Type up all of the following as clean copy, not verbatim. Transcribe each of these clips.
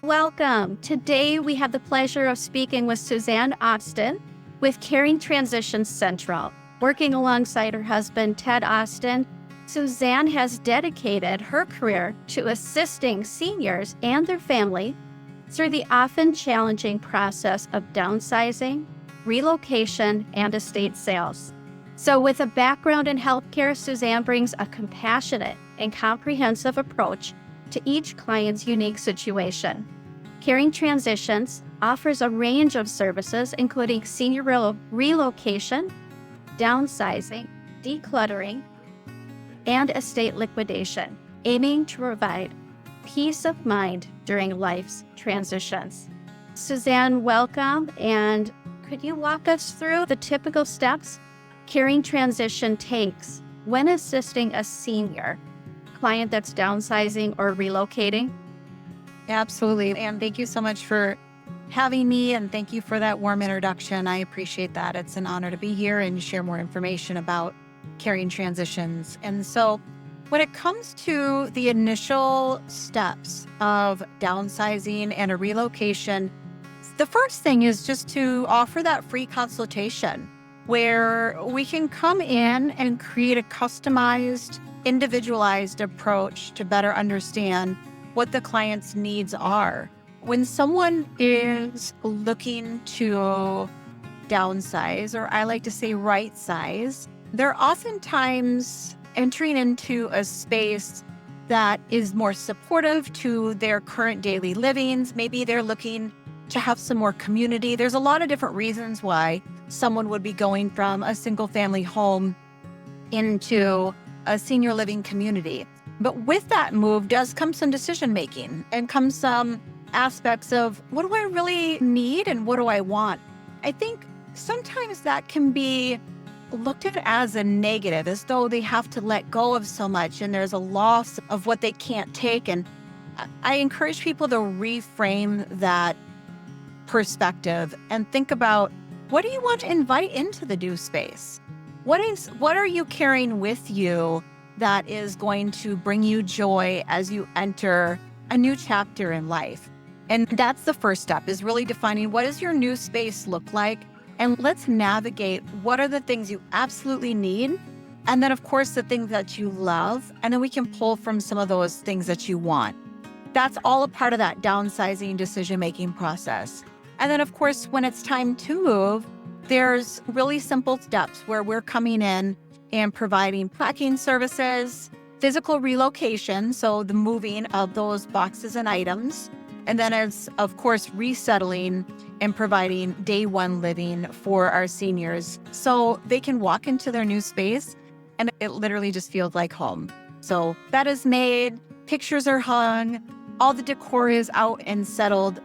Welcome. Today we have the pleasure of speaking with Suzanne Austin with Caring Transitions Central. Working alongside her husband, Ted Austin, Suzanne has dedicated her career to assisting seniors and their family through the often challenging process of downsizing, relocation, and estate sales. So with a background in healthcare, Suzanne brings a compassionate and comprehensive approach to each client's unique situation. Caring Transitions offers a range of services, including senior relocation, downsizing, decluttering, and estate liquidation, aiming to provide peace of mind during life's transitions. Suzanne, welcome, and could you walk us through the typical steps Caring Transition takes when assisting a senior client that's downsizing or relocating? Absolutely. And thank you so much for having me. And thank you for that warm introduction. I appreciate that. It's an honor to be here and share more information about Caring Transitions. And so when it comes to the initial steps of downsizing and a relocation, the first thing is just to offer that free consultation where we can come in and create a customized, individualized approach to better understand what the client's needs are. When someone is looking to downsize, or I like to say right size, they're oftentimes entering into a space that is more supportive to their current daily livings. Maybe they're looking to have some more community. There's a lot of different reasons why someone would be going from a single family home into a senior living community. But with that move does come some decision making and come some aspects of what do I really need and what do I want? I think sometimes that can be looked at as a negative, as though they have to let go of so much and there's a loss of what they can't take. And I encourage people to reframe that perspective and think about, what do you want to invite into the new space? What are you carrying with you that is going to bring you joy as you enter a new chapter in life? And that's the first step, is really defining what does your new space look like? And let's navigate what are the things you absolutely need. And then of course, the things that you love. And then we can pull from some of those things that you want. That's all a part of that downsizing decision-making process. And then of course, when it's time to move, there's really simple steps where we're coming in and providing packing services, physical relocation, so the moving of those boxes and items, and then as, of course, resettling and providing day one living for our seniors so they can walk into their new space and it literally just feels like home. So bed is made, pictures are hung, all the decor is out and settled,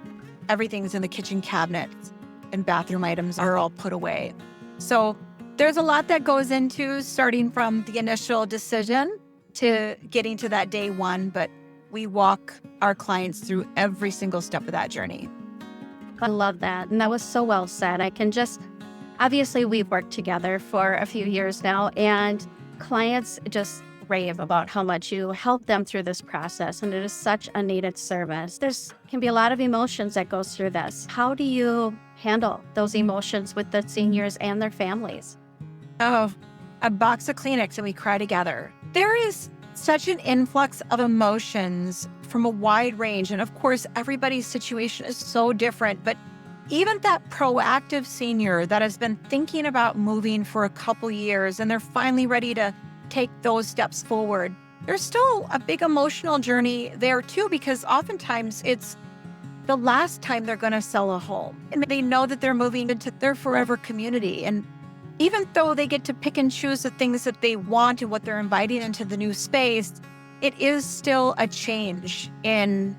everything's in the kitchen cabinets, and bathroom items are all put away. So there's a lot that goes into starting from the initial decision to getting to that day one, but we walk our clients through every single step of that journey. I love that. And that was so well said. Obviously we've worked together for a few years now, and clients just rave about how much you help them through this process. And it is such a needed service. There's can be a lot of emotions that goes through this. How do you handle those emotions with the seniors and their families? Oh, a box of Kleenex and we cry together. There is such an influx of emotions from a wide range. And of course, everybody's situation is so different. But even that proactive senior that has been thinking about moving for a couple years and they're finally ready to take those steps forward, there's still a big emotional journey there too, because oftentimes it's the last time they're going to sell a home. And they know that they're moving into their forever community. And even though they get to pick and choose the things that they want and what they're inviting into the new space, it is still a change in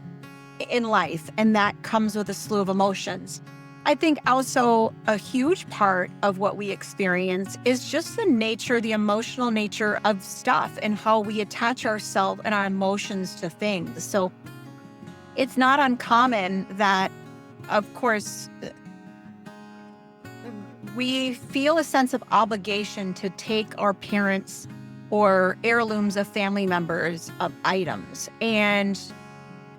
life. And that comes with a slew of emotions. I think also a huge part of what we experience is just the nature, the emotional nature of stuff and how we attach ourselves and our emotions to things. So it's not uncommon that, of course, we feel a sense of obligation to take our parents or heirlooms of family members of items. And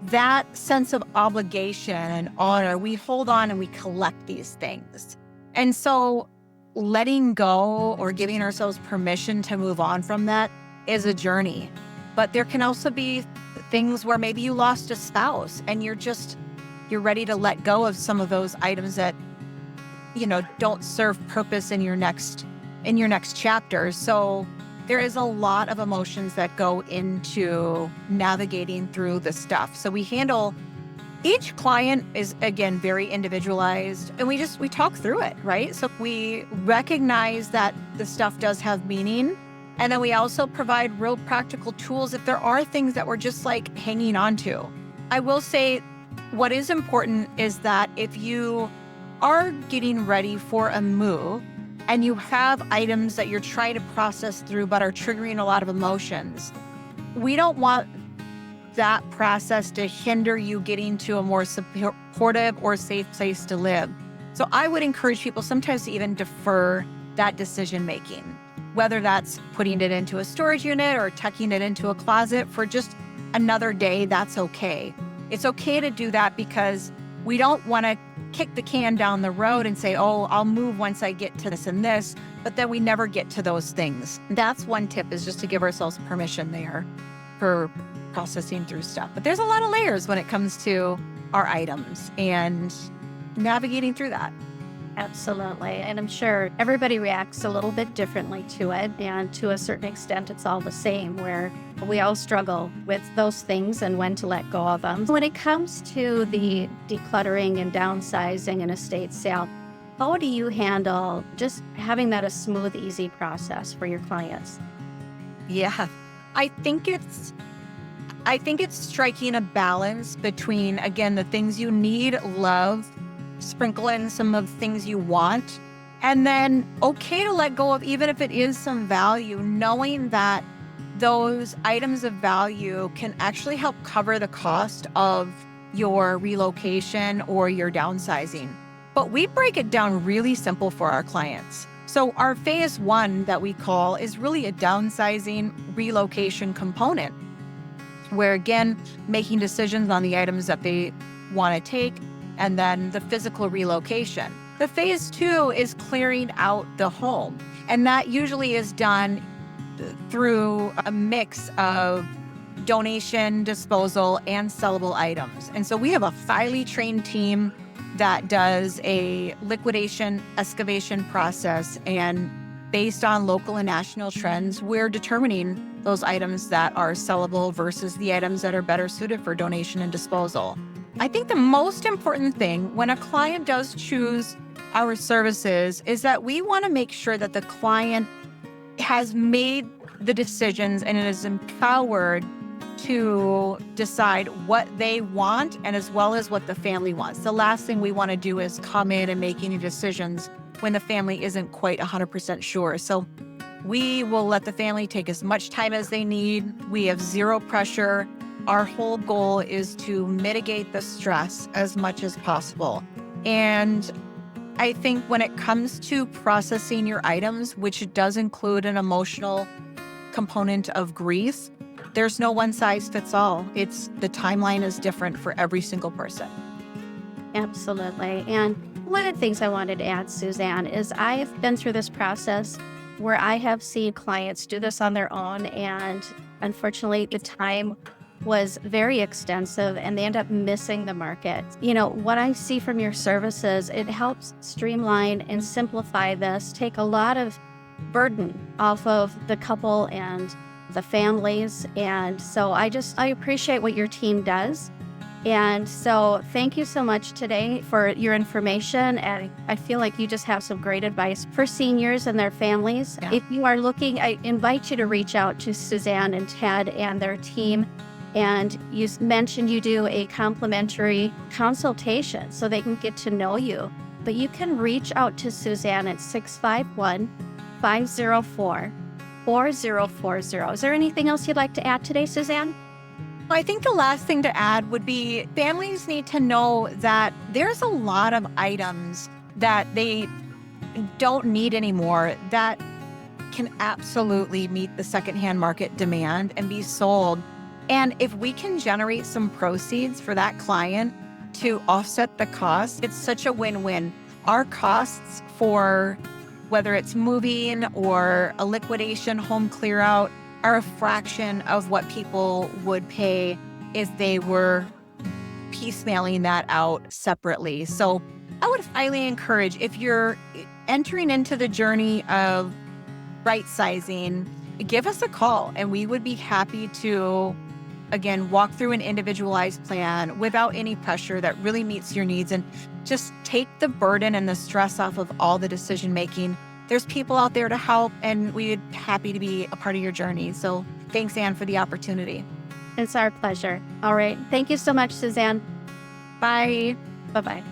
that sense of obligation and honor, we hold on and we collect these things. And so letting go or giving ourselves permission to move on from that is a journey. But there can also be things where maybe you lost a spouse and you're ready to let go of some of those items that, don't serve purpose in your next chapter. So there is a lot of emotions that go into navigating through the stuff. So each client is, again, very individualized, and we talk through it, right? So we recognize that the stuff does have meaning. And then we also provide real practical tools if there are things that we're just like hanging on to. I will say what is important is that if you are getting ready for a move and you have items that you're trying to process through but are triggering a lot of emotions, we don't want that process to hinder you getting to a more supportive or safe place to live. So I would encourage people sometimes to even defer that decision making, whether that's putting it into a storage unit or tucking it into a closet for just another day. That's okay. It's okay to do that because we don't want to kick the can down the road and say, oh, I'll move once I get to this and this, but then we never get to those things. That's one tip, is just to give ourselves permission there for processing through stuff. But there's a lot of layers when it comes to our items and navigating through that. Absolutely. And I'm sure everybody reacts a little bit differently to it. And to a certain extent, it's all the same, where we all struggle with those things and when to let go of them. When it comes to the decluttering and downsizing and estate sale, how do you handle just having that a smooth, easy process for your clients? Yeah, I think it's striking a balance between, again, the things you need, love, sprinkle in some of the things you want, and then okay to let go of, even if it is some value, knowing that those items of value can actually help cover the cost of your relocation or your downsizing. But we break it down really simple for our clients. So our phase one that we call is really a downsizing relocation component, where, again, making decisions on the items that they want to take, and then the physical relocation. The phase two is clearing out the home. And that usually is done through a mix of donation, disposal, and sellable items. And so we have a highly trained team that does a liquidation excavation process. And based on local and national trends, we're determining those items that are sellable versus the items that are better suited for donation and disposal. I think the most important thing when a client does choose our services is that we want to make sure that the client has made the decisions and is empowered to decide what they want, and as well as what the family wants. The last thing we want to do is come in and make any decisions when the family isn't quite 100% sure. So we will let the family take as much time as they need. We have zero pressure. Our whole goal is to mitigate the stress as much as possible. And I think when it comes to processing your items, which does include an emotional component of grief, there's no one size fits all. The timeline is different for every single person. Absolutely. And one of the things I wanted to add, Suzanne, is I've been through this process where I have seen clients do this on their own, and unfortunately the time was very extensive and they end up missing the market. What I see from your services, it helps streamline and simplify this, take a lot of burden off of the couple and the families. And so I appreciate what your team does. And so thank you so much today for your information. And I feel like you just have some great advice for seniors and their families. Yeah. If you are looking, I invite you to reach out to Suzanne and Ted and their team. And you mentioned you do a complimentary consultation so they can get to know you. But you can reach out to Suzanne at 651-504-4040. Is there anything else you'd like to add today, Suzanne? I think the last thing to add would be families need to know that there's a lot of items that they don't need anymore that can absolutely meet the secondhand market demand and be sold And if we can generate some proceeds for that client to offset the cost, it's such a win-win. Our costs for whether it's moving or a liquidation, home clear out, are a fraction of what people would pay if they were piecemealing that out separately. So I would highly encourage, if you're entering into the journey of right sizing, give us a call and we would be happy to, again, walk through an individualized plan without any pressure that really meets your needs and just take the burden and the stress off of all the decision making. There's people out there to help, and we'd be happy to be a part of your journey. So thanks, Anne, for the opportunity. It's our pleasure. All right. Thank you so much, Suzanne. Bye. Bye-bye.